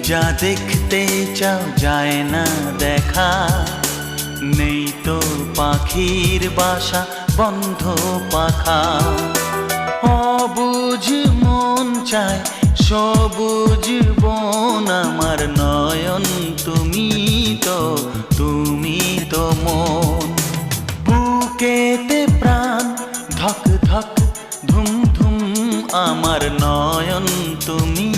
যা দেখতে চাও যায় না দেখা, নেই তো পাখির বাসা বন্ধ পাখা। অবুঝ মন চায় সবুজ বন, আমার নয়ন তুমি তো মন। বুকেতে প্রাণ ধক ধক ধুম ধুম, আমার নয়ন তুমি